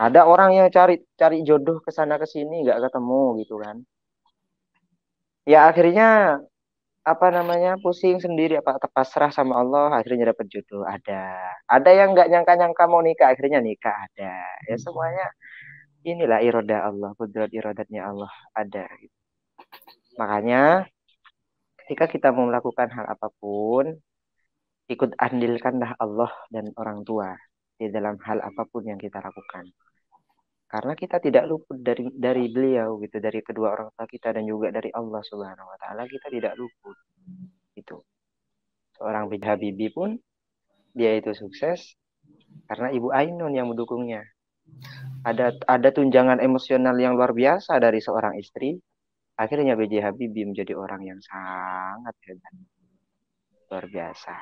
Ada orang yang cari jodoh ke sana ke sini nggak ketemu gitu kan. Ya akhirnya apa namanya pusing sendiri apa terpasrah sama Allah akhirnya dapat jodoh ada yang nggak nyangka-nyangka mau nikah akhirnya nikah ada ya semuanya inilah iroda Allah kudrat irodatnya Allah ada gitu. Makanya ketika kita mau melakukan hal apapun ikut andilkanlah Allah dan orang tua di dalam hal apapun yang kita lakukan karena kita tidak luput dari beliau gitu dari kedua orang tua kita dan juga dari Allah Subhanahu Wa Taala kita tidak luput itu seorang B.J. Habibie pun dia itu sukses karena Ibu Ainun yang mendukungnya. Ada tunjangan emosional yang luar biasa dari seorang istri. Akhirnya B.J. Habibie menjadi orang yang sangat hebat. Luar biasa.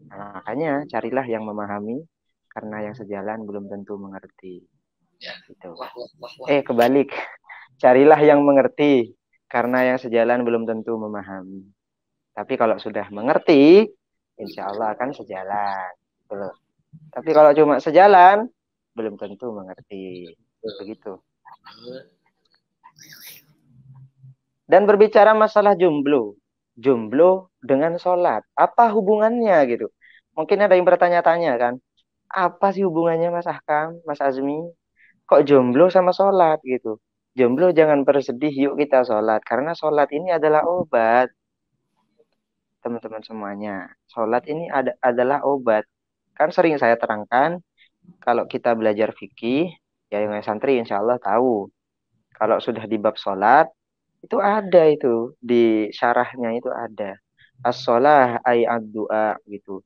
Nah, makanya carilah yang memahami karena yang sejalan belum tentu mengerti. Ya. Gitu. Wah. Kebalik. Carilah yang mengerti karena yang sejalan belum tentu memahami. Tapi kalau sudah mengerti, insya Allah akan sejalan. Betul. Tapi kalau cuma sejalan, belum tentu mengerti. Begitu. Dan berbicara masalah jomblo. Jomblo dengan sholat. Apa hubungannya gitu? Mungkin ada yang bertanya-tanya kan. Apa sih hubungannya Mas Ahkam, Mas Azmi? Kok jomblo sama sholat gitu? Jomblo jangan bersedih, yuk kita sholat. Karena sholat ini adalah obat. Teman-teman semuanya. Sholat ini adalah obat. Kan sering saya terangkan, kalau kita belajar fikih, ya yang santri insya Allah tahu. Kalau sudah di bab sholat, itu ada itu. Di syarahnya itu ada. As-sholah ay ad-du'a gitu.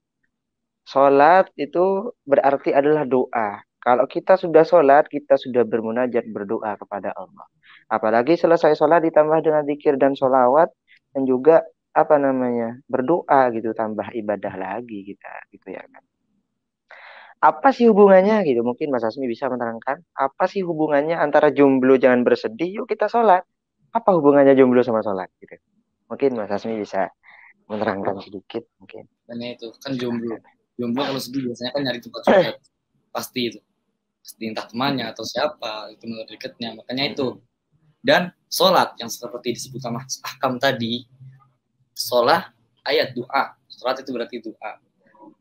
Sholat itu berarti adalah doa. Kalau kita sudah sholat, kita sudah bermunajat berdoa kepada Allah. Apalagi selesai sholat ditambah dengan zikir dan sholawat. Dan juga apa namanya berdoa gitu tambah ibadah lagi kita gitu ya kan. Apa sih hubungannya gitu? Mungkin Mas Asmi bisa menerangkan. Apa sih hubungannya antara jomblo jangan bersedih, yuk kita sholat. Apa hubungannya jomblo sama sholat gitu? Mungkin Mas Asmi bisa menerangkan sedikit mungkin. Dan itu kan Silahkan. jomblo kalau sedih biasanya kan nyari tempat curhat pasti itu pasti entah temannya atau siapa itu menurut dekatnya makanya itu dan sholat yang seperti disebut sama Ahkam tadi sholat ayat doa sholat itu berarti doa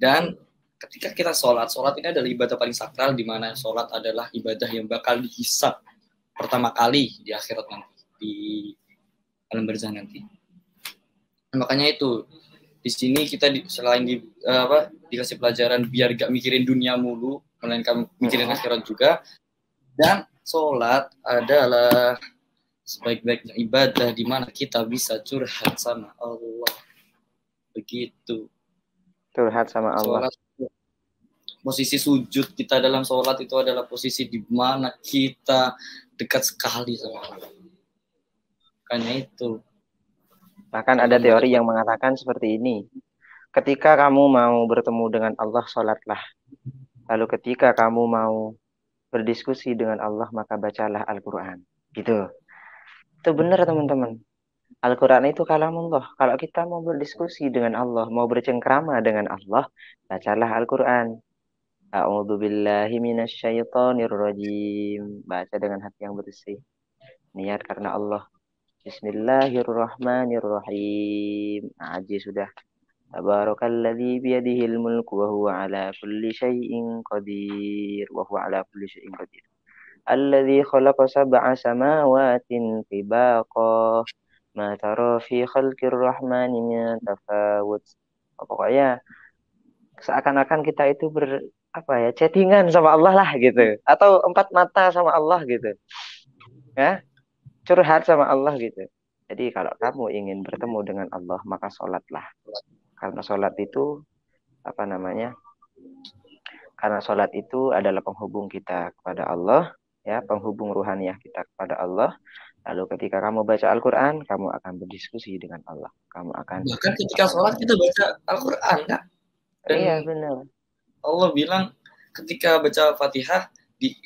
dan ketika kita sholat ini adalah ibadah paling sakral di mana sholat adalah ibadah yang bakal dihisab pertama kali di akhirat nanti di alam barzah nanti. Makanya itu di sini kita selain dikasih pelajaran biar gak mikirin dunia mulu, melainkan mikirin akhirat juga. Dan sholat adalah sebaik-baiknya ibadah di mana kita bisa curhat sama Allah. Begitu. Curhat sama Allah. Sholat, posisi sujud kita dalam sholat itu adalah posisi di mana kita dekat sekali sama Allah. Makanya itu. Bahkan ada teori yang mengatakan seperti ini. Ketika kamu mau bertemu dengan Allah, sholatlah. Lalu ketika kamu mau berdiskusi dengan Allah, maka bacalah Al-Quran. Gitu. Itu benar teman-teman. Al-Quran itu kalamullah. Kalau kita mau berdiskusi dengan Allah, mau bercengkrama dengan Allah, bacalah Al-Quran. A'udzu billahi minasyaitonir rajim. Baca dengan hati yang bersih. Niat karena Allah. Bismillahirrahmanirrahim. Aji sudah. Tabarakalladzi biyadihil mulku wa huwa ala kulli syai'in qadir. Wa huwa ala kulli syai'in qadir. Alladzi khalaqa sab'a samawatin tibaqa. Ma tara fi khalqir rahmani min tafawut. Pokoknya seakan-akan kita itu chattingan sama Allah lah gitu. Atau empat mata sama Allah gitu. Ya, curhat sama Allah gitu. Jadi kalau kamu ingin bertemu dengan Allah, maka sholatlah. Karena sholat itu, karena sholat itu adalah penghubung kita kepada Allah, ya, penghubung ruhaniyah kita kepada Allah. Lalu ketika kamu baca Al-Quran, kamu akan berdiskusi dengan Allah. Kamu akan bahkan ketika sholat kita baca Al-Quran kan? Dan iya benar. Allah bilang ketika baca Fatihah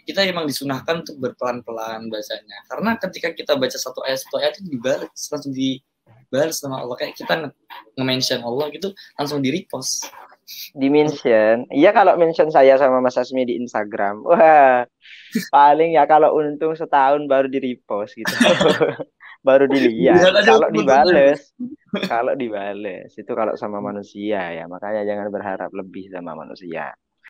kita emang disunahkan untuk berpelan-pelan bacanya. Karena ketika kita baca satu ayat itu dibalas langsung dibalas sama Allah kayak kita nge-mention Allah gitu langsung di-repost. Di mention. Iya kalau mention saya sama Mas Asmi di Instagram. Wah, paling ya kalau untung setahun baru di repost gitu. Baru Lihat dilihat. aja untung-untungnya bos. Kalau dibales itu kalau sama manusia ya. Makanya jangan berharap lebih sama manusia.